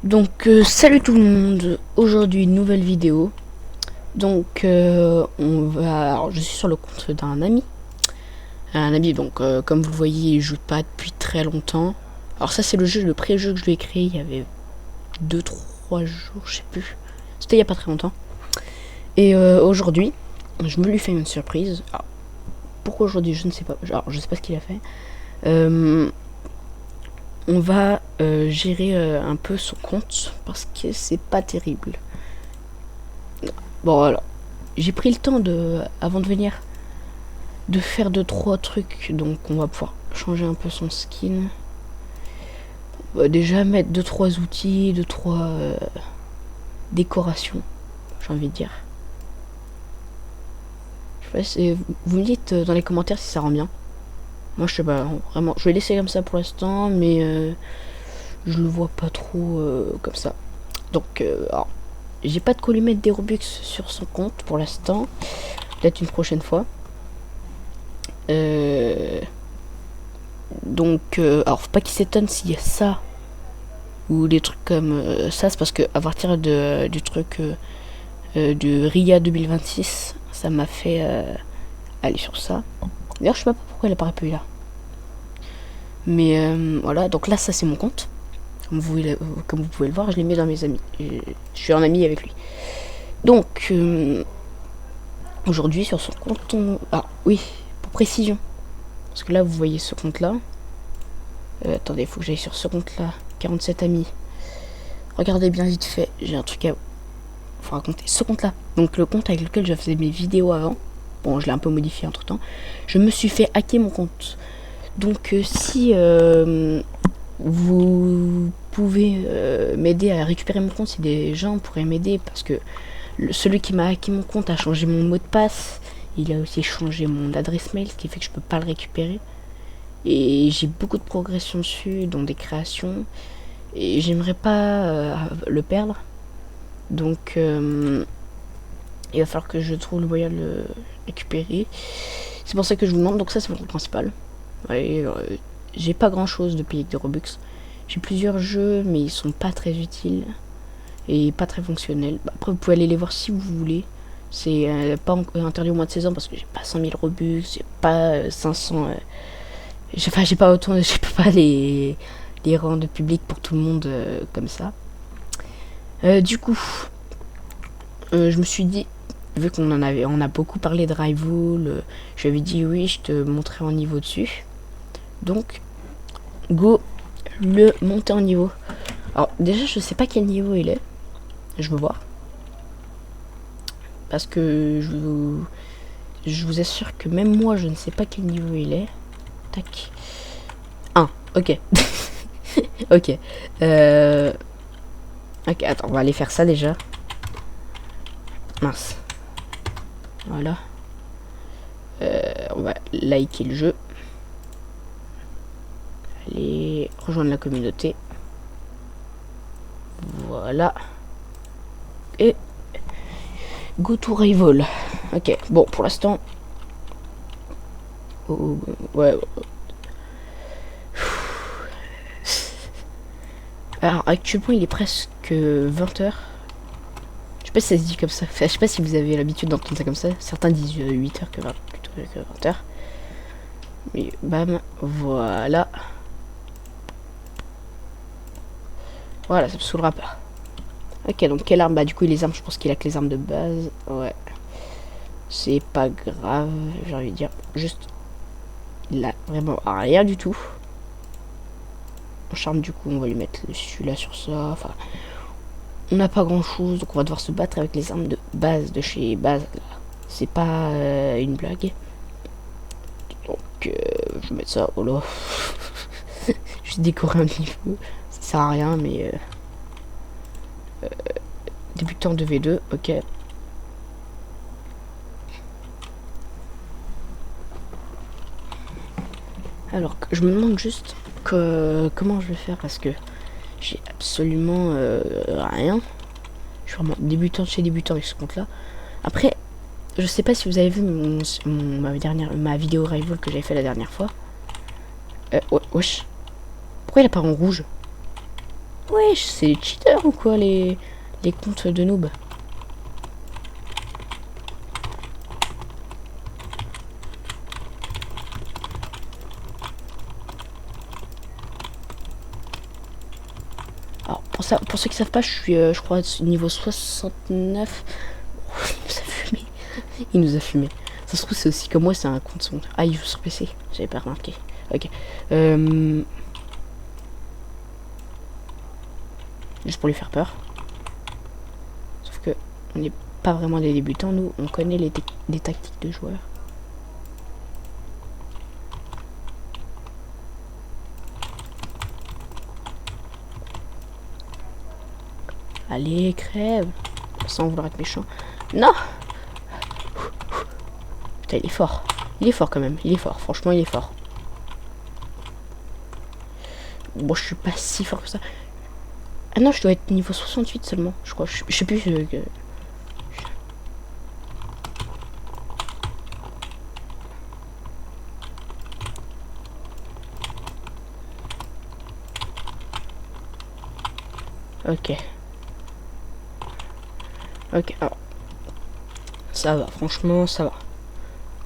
Donc salut tout le monde, aujourd'hui une nouvelle vidéo. Donc alors, je suis sur le compte d'un ami. Un ami donc comme vous le voyez il joue pas depuis très longtemps. Alors ça c'est le pré-jeu que je lui ai créé il y avait 2-3 jours, je sais plus. C'était il y a pas très longtemps. Et aujourd'hui, je me lui fais une surprise. Alors, pourquoi aujourd'hui je ne sais pas. Alors, je sais pas ce qu'il a fait. On va gérer un peu son compte parce que c'est pas terrible. Bon voilà, j'ai pris le temps avant de venir de faire 2-3 trucs, donc on va pouvoir changer un peu son skin. On va déjà mettre 2-3 outils, 2-3 décorations, j'ai envie de dire. Je sais pas si vous me dites dans les commentaires si ça rend bien. Moi je sais pas, vraiment, je vais laisser comme ça pour l'instant, mais je le vois pas trop comme ça. Donc alors, j'ai pas de quoi lui mettre des Robux sur son compte pour l'instant, peut-être une prochaine fois. Donc, alors faut pas qu'il s'étonne s'il y a ça ou des trucs comme ça, c'est parce que à partir du truc de RIA 2026, ça m'a fait aller sur ça. D'ailleurs, je sais pas pourquoi elle apparaît plus là. Mais voilà, donc là, ça c'est mon compte. Comme vous pouvez le voir, je l'ai mis dans mes amis. Je suis en ami avec lui. Donc, aujourd'hui, sur son compte, ah oui, pour précision. Parce que là, vous voyez ce compte-là. Attendez, il faut que j'aille sur ce compte-là. 47 amis. Regardez bien vite fait, j'ai un truc à vous raconter. Ce compte-là, donc le compte avec lequel je faisais mes vidéos avant. Bon, je l'ai un peu modifié entre-temps. Je me suis fait hacker mon compte. Donc si vous pouvez m'aider à récupérer mon compte, si des gens pourraient m'aider, parce que celui qui m'a hacké mon compte a changé mon mot de passe. Il a aussi changé mon adresse mail, ce qui fait que je peux pas le récupérer. Et j'ai beaucoup de progression dessus, dont des créations. Et j'aimerais pas le perdre. Donc il va falloir que je trouve le moyen de le récupérer. C'est pour ça que je vous demande. Donc ça c'est mon compte principal. Ouais, j'ai pas grand chose de payer avec des Robux. J'ai plusieurs jeux mais ils sont pas très utiles et pas très fonctionnels. Après vous pouvez aller les voir si vous voulez. C'est pas interdit au moins de 16 ans parce que j'ai pas 100 000 Robux, j'ai pas 500. J'ai pas autant, je peux pas les rendre publics pour tout le monde comme ça. Du coup, je me suis dit, vu on a beaucoup parlé de Rival, je lui avais dit oui, je te montrerai en niveau dessus. Donc, go le monter en niveau. Alors déjà, je sais pas quel niveau il est. Je veux voir. Parce que je vous assure que même moi, je ne sais pas quel niveau il est. Tac. 1, ok. Ok. Ok, attends, on va aller faire ça déjà. Mince. Voilà. On va liker le jeu. Allez, rejoindre la communauté. Voilà. Et go to rival. Ok, bon, pour l'instant. Oh, ouais. Alors, actuellement, il est presque 20h. Je sais pas si ça se dit comme ça. Enfin, je sais pas si vous avez l'habitude d'entendre ça comme ça. Certains disent 8h que 20, plutôt que 20h. Mais bam, voilà. Voilà, ça me saoulera pas. Ok, donc quelle arme? Bah, du coup, les armes, je pense qu'il a que les armes de base. Ouais. C'est pas grave, j'ai envie de dire. Juste, il a vraiment rien du tout. En charme, du coup, on va lui mettre celui-là sur ça. Enfin, on n'a pas grand chose, donc on va devoir se battre avec les armes de base de chez base. C'est pas une blague. Donc, je vais mettre ça. Oh là. Juste décorer un niveau. Ça sert à rien, mais. Débutant de V2, ok. Alors, je me demande juste comment je vais faire parce que j'ai absolument rien. Je suis vraiment débutant de chez débutant avec ce compte-là. Après, je sais pas si vous avez vu ma vidéo rival que j'avais fait la dernière fois. Wesh. Pourquoi il apparaît en rouge? Wesh, c'est les cheaters ou quoi, les comptes de noob? Alors, pour ceux qui savent pas, je suis, je crois, niveau 69. Il nous a fumé. Il nous a fumé. Ça se trouve, c'est aussi comme moi, c'est un compte son. Ah, il joue sur PC. J'avais pas remarqué. Ok. Juste pour lui faire peur. Sauf que on n'est pas vraiment des débutants. Nous, on connaît les tactiques de joueurs. Allez, crève. Sans vouloir être méchant. Non. Putain, il est fort. Il est fort quand même. Il est fort. Franchement, il est fort. Bon, je suis pas si fort que ça. Ah non, je dois être niveau 68 seulement. Je crois. Je sais plus. Ok. Ok, alors. Ça va, franchement, ça va.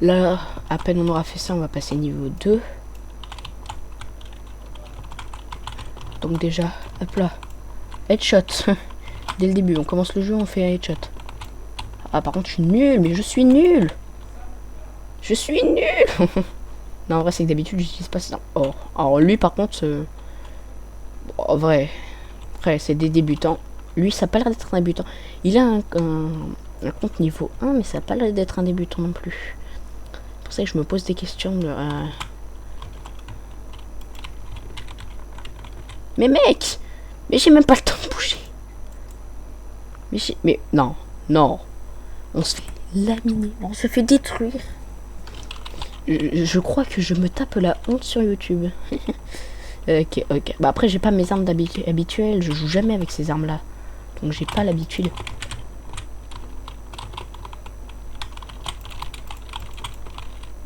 Là, à peine on aura fait ça, on va passer niveau 2. Donc déjà, hop là. Headshot. Dès le début, on commence le jeu, on fait un headshot. Ah, par contre, je suis nul, mais je suis nul. Je suis nul. Non, en vrai, c'est que d'habitude, j'utilise pas ça. Oh. Alors, lui, par contre, en vrai, c'est des débutants. Lui, ça a pas l'air d'être un débutant. Il a un compte niveau 1, mais ça a pas l'air d'être un débutant non plus. C'est pour ça que je me pose des questions de... Mais mec! Mais j'ai même pas le temps de bouger. Mais non, non. On se fait laminer, on se fait détruire. Je crois que je me tape la honte sur YouTube. Ok. Bah après, j'ai pas mes armes habituelles. Je joue jamais avec ces armes-là. Donc j'ai pas l'habitude.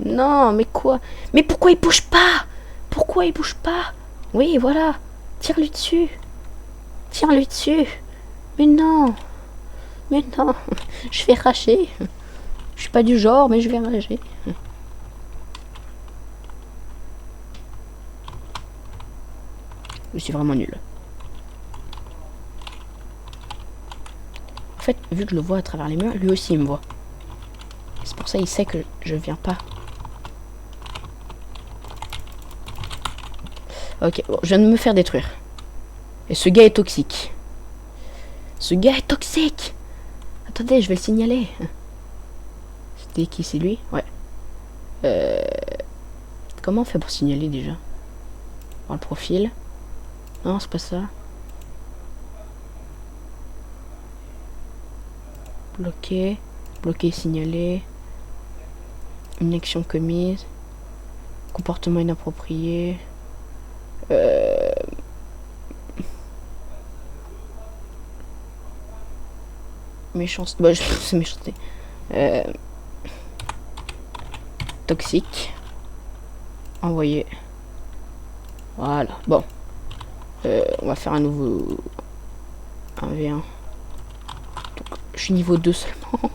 Non, mais quoi? Mais pourquoi il bouge pas? Pourquoi il bouge pas? Oui, voilà. Tire-lui dessus. Tire-lui dessus. Mais non. Mais non. Je vais rager. Je suis pas du genre, mais je vais rager. Je suis vraiment nul. En fait, vu que je le vois à travers les murs, lui aussi il me voit. C'est pour ça qu'il sait que je viens pas. Ok, bon, je viens de me faire détruire. Et ce gars est toxique. Ce gars est toxique. Attendez, je vais le signaler. C'était qui, c'est lui? Ouais. Comment on fait pour signaler déjà? Dans le profil. Non, c'est pas ça. Bloqué. Bloqué, signalé. Une action commise. Comportement inapproprié. Méchanceté. Bah, c'est méchanceté. Toxique. Envoyé. Voilà. Bon. On va faire un nouveau 1v1. Donc, je suis niveau 2 seulement.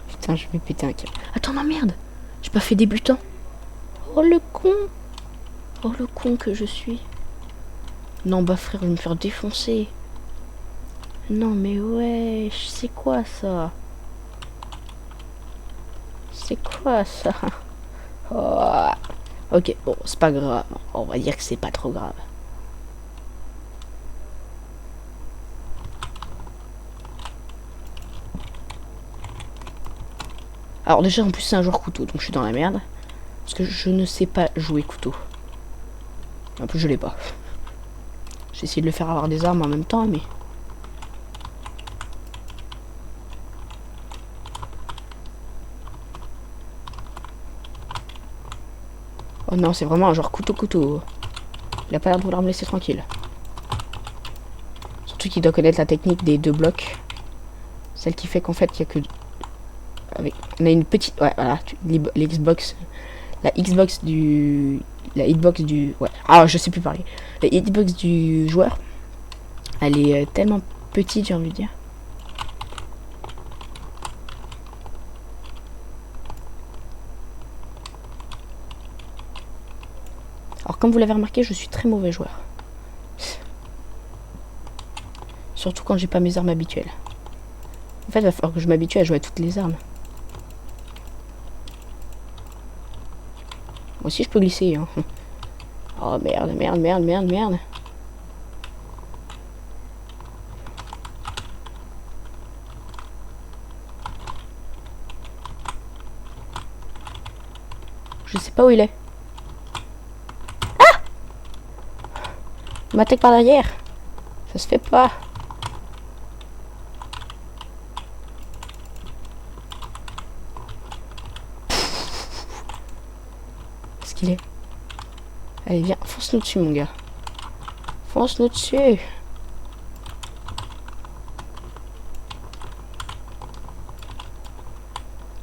Putain, je vais péter un câble. Attends, non, merde. J'ai pas fait débutant. Oh, le con. Oh, le con que je suis. Non, bah frère, je vais me faire défoncer. Non, mais ouais, c'est quoi ça? C'est quoi ça? Oh. Ok, bon, c'est pas grave. On va dire que c'est pas trop grave. Alors déjà, en plus, c'est un joueur couteau, donc je suis dans la merde. Parce que je ne sais pas jouer couteau. En plus, je l'ai pas. J'ai essayé de le faire avoir des armes en même temps, mais... Oh non, c'est vraiment un genre couteau-couteau. Il a pas l'air de vouloir me laisser tranquille. Surtout qu'il doit connaître la technique des 2 blocs. Celle qui fait qu'en fait, il y a que... Avec... On a une petite... Ouais, voilà. L'Xbox... La Xbox du... La hitbox du... Ouais. Ah, je sais plus parler. La hitbox du joueur Elle est tellement petite, j'ai envie de dire. Alors comme vous l'avez remarqué, je suis très mauvais joueur. Surtout quand j'ai pas mes armes habituelles. En fait, il va falloir que je m'habitue à jouer à toutes les armes. Moi aussi je peux glisser, hein. Oh merde, merde, merde, merde, merde. Je sais pas où il est. Ah! Il m'attaque par derrière. Ça se fait pas. Est-ce qu'il est? Allez, viens, fonce-nous dessus, mon gars. Fonce-nous dessus.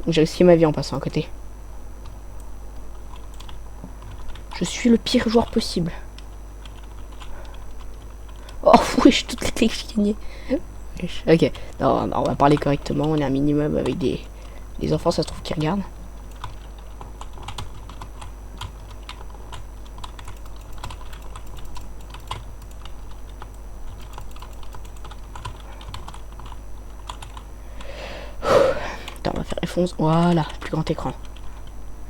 J'ai risqué ma vie en passant à côté. Je suis le pire joueur possible. Oh oui, je toutes les clés que j'ai gagnées. Ok, non, non, on va parler correctement. On est un minimum avec des enfants, ça se trouve, qui regardent. Attends, on va faire F11. Voilà, plus grand écran.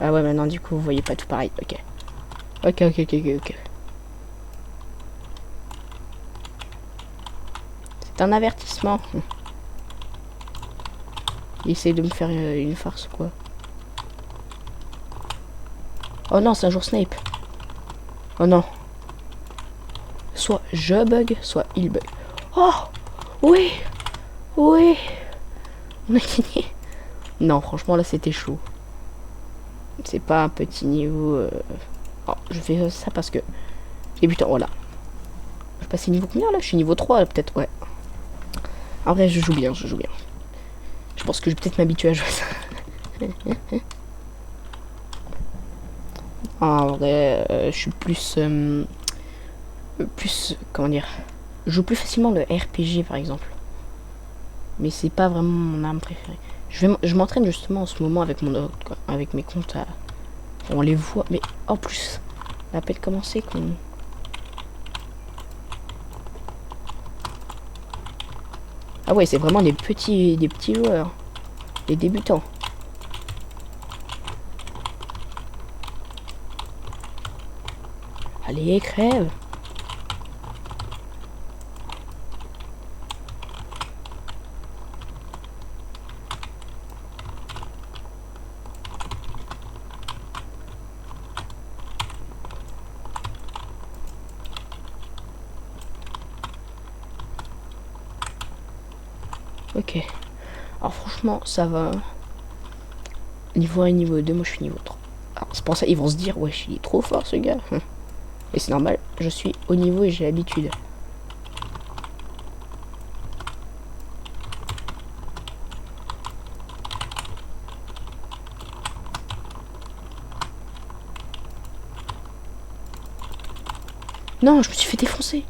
Ah ouais, maintenant du coup, vous voyez pas tout pareil. Ok. Ok, ok, ok, ok, ok. C'est un avertissement. Il essaye de me faire une farce ou quoi. Oh non, c'est un jour Snape. Oh non. Soit je bug, soit il bug. Oh oui. Oui. On a gagné. Non, franchement, là, c'était chaud. C'est pas un petit niveau... Oh, je fais ça parce que... Débutant, voilà. Je passe niveau combien, là? Je suis niveau 3, peut-être, ouais. En vrai, je joue bien, je joue bien. Je pense que je vais peut-être m'habituer à jouer ça. En vrai, je suis plus... comment dire, je joue plus facilement le RPG par exemple, mais c'est pas vraiment mon arme préférée. Je m'entraîne justement en ce moment avec avec mes comptes on les voit, mais en plus la peine commencer qu'on... Ah ouais, c'est vraiment des petits joueurs, des débutants. Allez, crève. Ok. Alors franchement, ça va. Niveau 1 et niveau 2, moi je suis niveau 3. Alors c'est pour ça ils vont se dire, ouais, il est trop fort ce gars. Et c'est normal, je suis au niveau et j'ai l'habitude. Non, je me suis fait défoncer.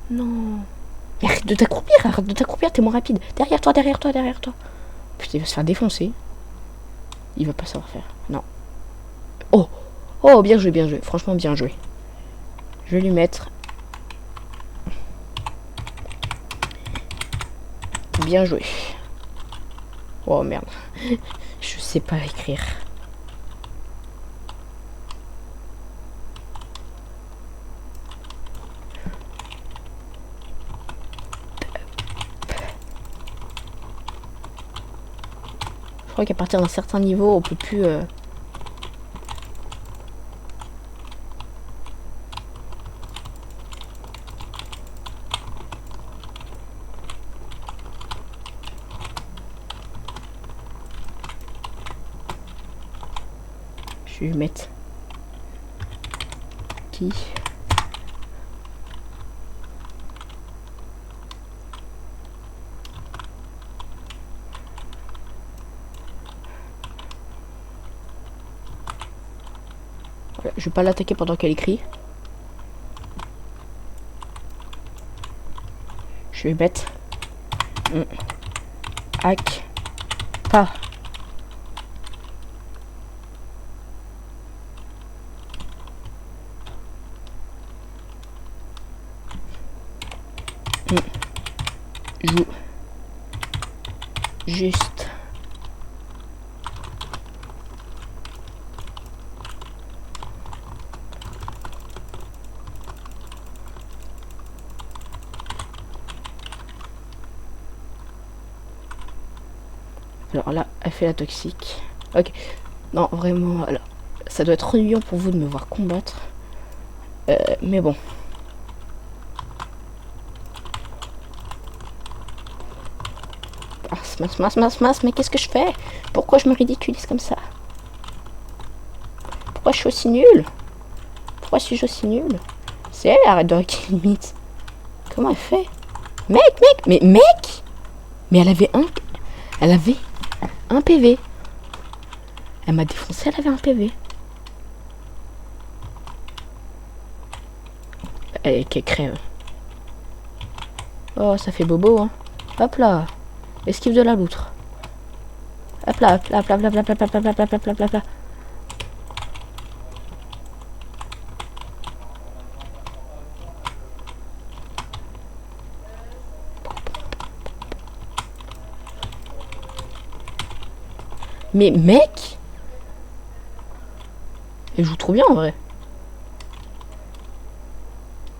Non. Mais arrête de t'accroupir, t'es moins rapide. Derrière toi, derrière toi, derrière toi. Putain, il va se faire défoncer. Il va pas savoir faire. Non. Oh. Oh, bien joué, bien joué. Franchement, bien joué. Je vais lui mettre... Bien joué. Oh, merde. Je sais pas écrire. Je crois qu'à partir d'un certain niveau, on peut plus... Je vais lui mettre... Qui? Voilà, je vais pas l'attaquer pendant qu'elle écrit. Je suis bête. Hack. Pas. Joue. Juste. Alors là, elle fait la toxique. Ok. Non, vraiment, là, ça doit être ennuyant pour vous de me voir combattre. Mais bon. Mince, mais qu'est-ce que je fais? Pourquoi je me ridiculise comme ça? Pourquoi je suis aussi nulle? Pourquoi suis-je aussi nulle? C'est elle, arrête de hacker limite. Comment elle fait? Mec! Mais elle avait un PV. Elle m'a défoncé, elle avait un PV. Elle crève. Oh, ça fait bobo, hein. Hop là. Esquive de la loutre. Hop là. Mais mec, elle joue trop bien en vrai.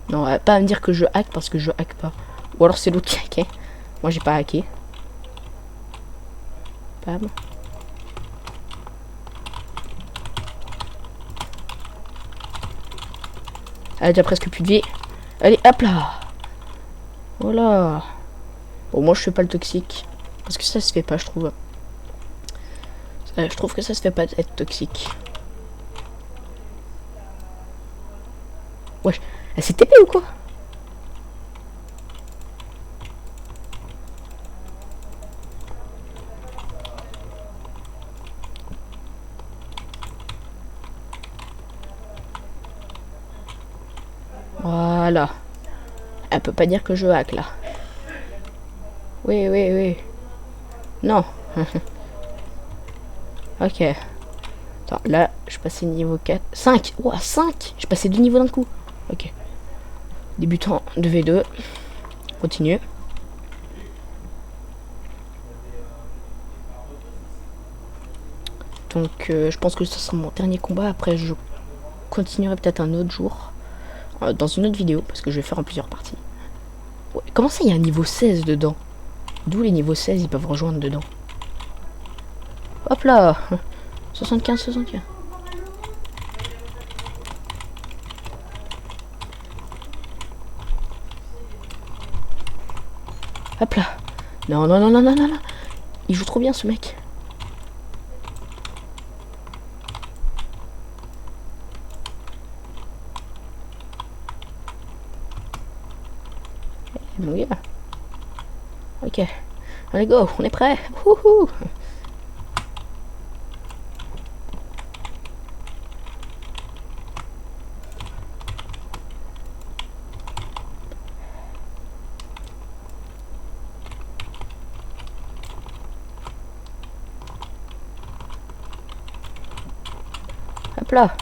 Non, pas à me dire que je hack parce que je hack pas. Ou alors c'est l'autre qui hackait. Moi j'ai pas hacké. Bam. Elle a déjà presque plus de vie. Allez, hop là. Voilà. Bon, moi je fais pas le toxique. Parce que ça se fait pas, je trouve. Je trouve que ça se fait pas être toxique. Wesh, elle s'est TP ou quoi? Voilà. Elle peut pas dire que je hack là. Oui. Non. Ok. Attends, là, je passais niveau 4. 5. Ouah, 5. Je passais 2 niveaux d'un coup. Ok. Débutant de V2. Continue. Donc, je pense que ce sera mon dernier combat. Après, je continuerai peut-être un autre jour. Dans une autre vidéo. Parce que je vais faire en plusieurs parties. Ouais, comment ça, il y a un niveau 16 dedans? D'où les niveaux 16, ils peuvent rejoindre dedans. Hop là. 75. Hop là. Non. Il joue trop bien ce mec. Mon gars. Ok. Allez go, on est prêt. Wouhou. Hop là.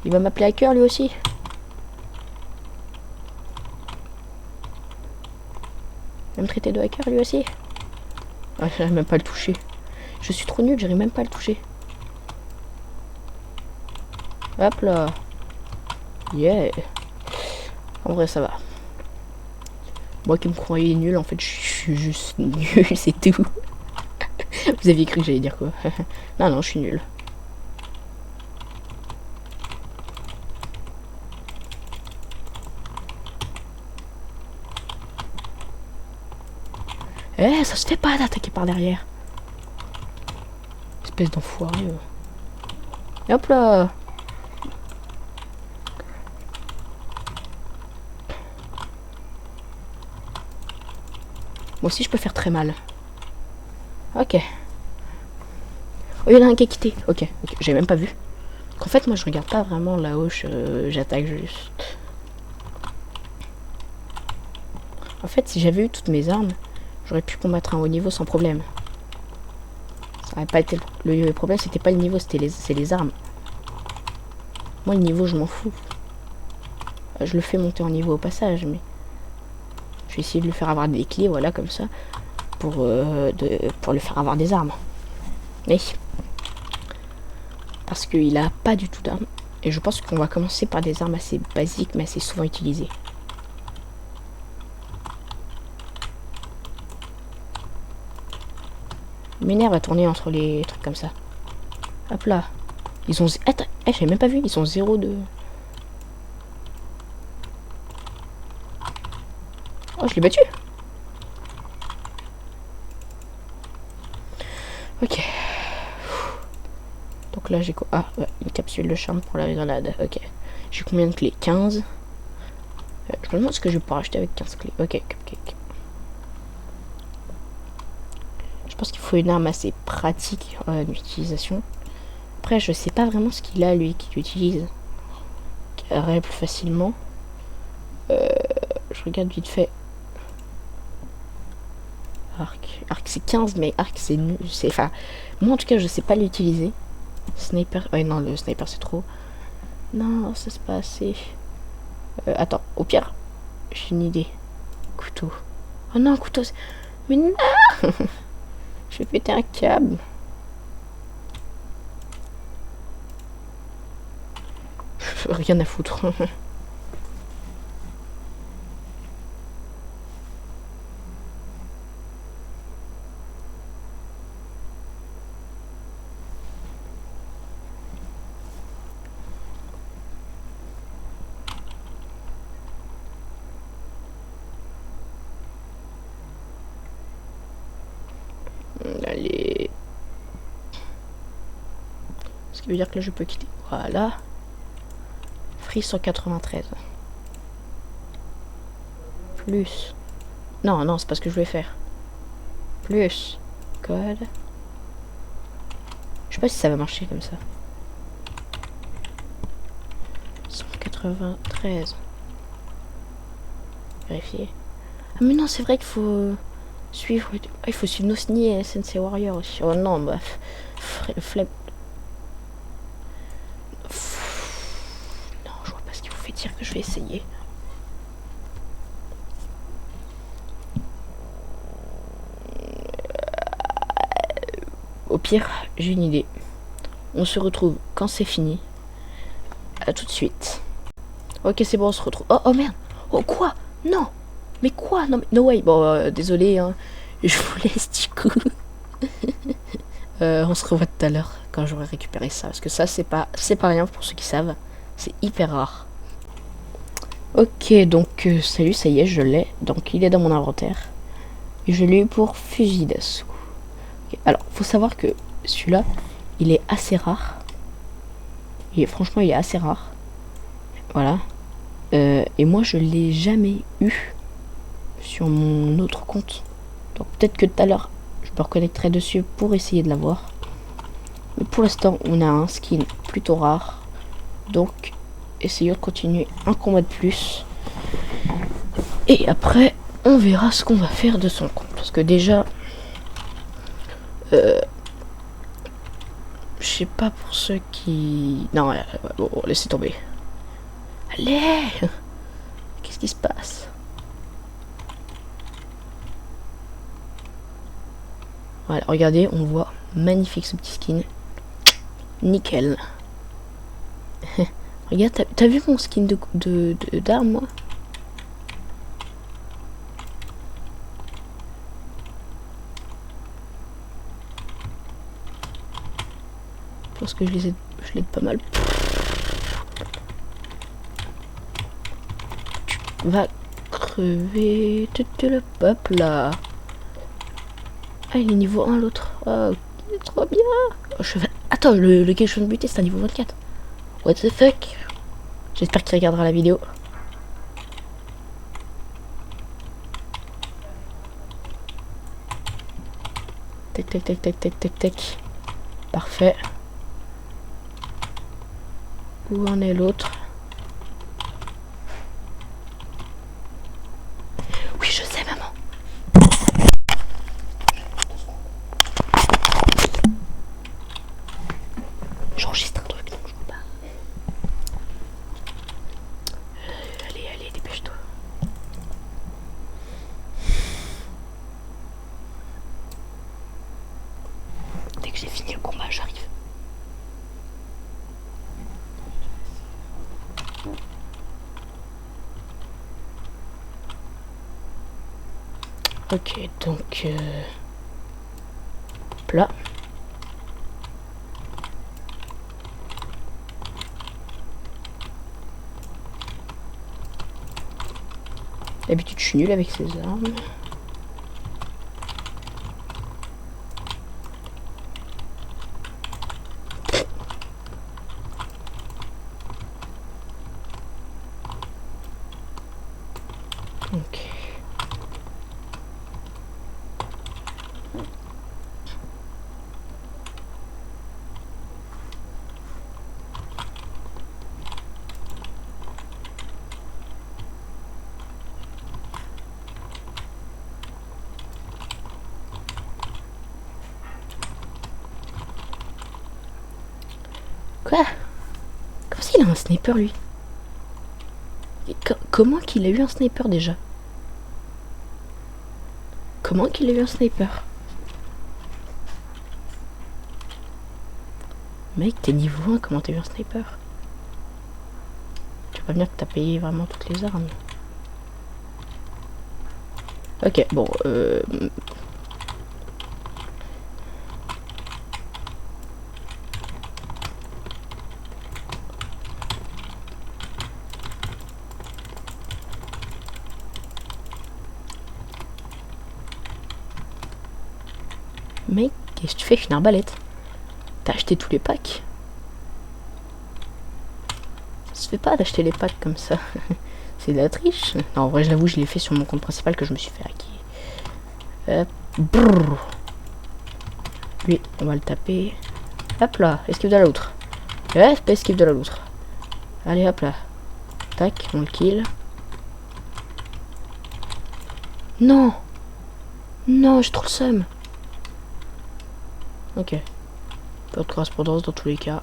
Il va m'appeler hacker lui aussi. Il va me traiter de hacker lui aussi. Ah, j'arrive même pas à le toucher. Je suis trop nul, j'arrive même pas à le toucher. Hop là. Yeah. En vrai ça va. Moi qui me croyais nul, en fait je suis juste nul, c'est tout. Vous aviez cru que j'allais dire quoi? Non, je suis nul. Eh, ça se fait pas d'attaquer par derrière. Espèce d'enfoiré. Et hop là. Moi aussi je peux faire très mal. Ok. Oh, il y en a un qui a quitté. Ok, j'ai même pas vu. En fait, moi je regarde pas vraiment là-haut, j'attaque juste. En fait, si j'avais eu toutes mes armes, j'aurais pu combattre un haut niveau sans problème. Ça aurait pas été le problème, c'était pas le niveau, c'est les armes. Moi, le niveau, je m'en fous. Je le fais monter en niveau au passage, mais je vais essayer de le faire avoir des clés, voilà, comme ça, pour le faire avoir des armes. Oui. Parce qu'il a pas du tout d'armes. Et je pense qu'on va commencer par des armes assez basiques, mais assez souvent utilisées. M'énerve à tourner entre les trucs comme ça. Hop là. Ils ont... Attends, j'avais même pas vu, ils ont 0 de... Oh, je l'ai battu. Ok. Donc là, j'ai quoi? Ah, ouais, une capsule de charme pour la grenade. Ok. J'ai combien de clés? 15. Je me demande ce que je vais pouvoir acheter avec 15 clés. Ok, ok. Je pense qu'il faut une arme assez pratique d'utilisation. Après, je sais pas vraiment ce qu'il a, lui, qui utilise. Qui aurait plus facilement. Je regarde vite fait. Arc c'est 15, mais arc c'est nul. Enfin, moi en tout cas, je sais pas l'utiliser. Sniper. Ouais, non, le sniper c'est trop. Non, ça c'est pas assez. Attends, au pire, j'ai une idée. Couteau. Oh non, couteau. Mais non. Je vais péter un câble. Rien à foutre. Allez. Ce qui veut dire que là je peux quitter. Voilà. Free 193. Plus. Non, non, c'est pas ce que je voulais faire. Plus. Code. Je sais pas si ça va marcher comme ça. 193. Vérifier. Ah mais non, c'est vrai qu'il faut suivre... Ah, il faut suivre Nosni et Sensei Warrior aussi. Oh non, bah... Flemme. Non, je vois pas ce qu'il vous fait dire que je vais essayer. Au pire, j'ai une idée. On se retrouve quand c'est fini. À tout de suite. Ok, c'est bon, on se retrouve. Oh, oh merde. Oh, quoi? Non. Mais quoi? Non, mais no way. Bon, désolé, hein. Je vous laisse du coup. On se revoit tout à l'heure quand j'aurai récupéré ça. Parce que ça, c'est pas rien pour ceux qui savent. C'est hyper rare. Ok, donc, salut, ça y est, je l'ai. Donc, il est dans mon inventaire. Et je l'ai eu pour fusil d'assaut. Okay. Alors, faut savoir que celui-là, il est assez rare. Franchement, il est assez rare. Voilà. Et moi, je l'ai jamais eu sur mon autre compte. Donc peut-être que tout à l'heure, je me reconnecterai dessus pour essayer de l'avoir. Mais pour l'instant, on a un skin plutôt rare. Donc, essayons de continuer un combat de plus. Et après, on verra ce qu'on va faire de son compte. Parce que déjà... je sais pas pour ceux qui... Non, bon, laissez tomber. Allez! Qu'est-ce qui se passe? Voilà, regardez, on voit magnifique ce petit skin. Nickel. Regarde, t'as vu mon skin d'arme, moi? Je pense que je l'aide pas mal. Tu vas crever. Hop là. Ah, il est niveau 1 l'autre. Oh, il est trop bien. Oh, attends, lequel je viens de buter, c'est un niveau 24. What the fuck? J'espère qu'il regardera la vidéo. Tac, tac, tac, tac, tac, tac, tac. Parfait. Où en est l'autre? Oui, je sais. Ok, donc... plat. D'habitude, je suis nul avec ces armes. Ok. Quoi? Comment ça, il a un sniper, lui? Comment qu'il a eu un sniper, déjà? Comment qu'il a eu un sniper? Mec, t'es niveau 1, comment t'as eu un sniper? Tu vas pas venir que t'as payé vraiment toutes les armes. Ok, bon, mec, qu'est-ce que tu fais avec une arbalète? T'as acheté tous les packs? Ça se fait pas d'acheter les packs comme ça. C'est de la triche. Non, en vrai, je l'avoue, je l'ai fait sur mon compte principal que je me suis fait hacker. Brrr. Lui, on va le taper. Hop là, esquive de la loutre. Ouais, esquive de la loutre. Allez, hop là. Tac, on le kill. Non! Non, j'ai trop le seum. Ok. Pas de correspondance dans tous les cas.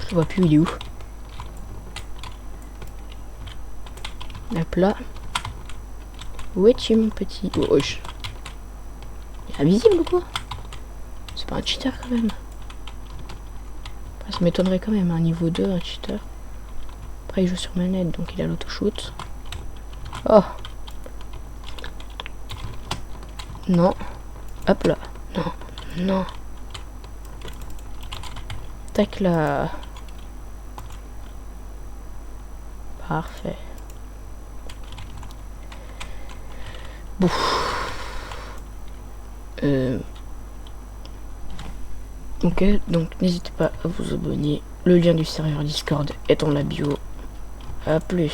Je vois plus, il est où? Hop là. Où es-tu, mon petit? Oh, il est invisible ou quoi? C'est pas un cheater quand même. Après, ça m'étonnerait quand même, un niveau 2, un cheater. Après, il joue sur manette, donc il a l'auto-shoot. Oh! Non. Hop là. Non. Non. Tac là. Parfait. Bon. Ok, donc n'hésitez pas à vous abonner. Le lien du serveur Discord est dans la bio. A plus.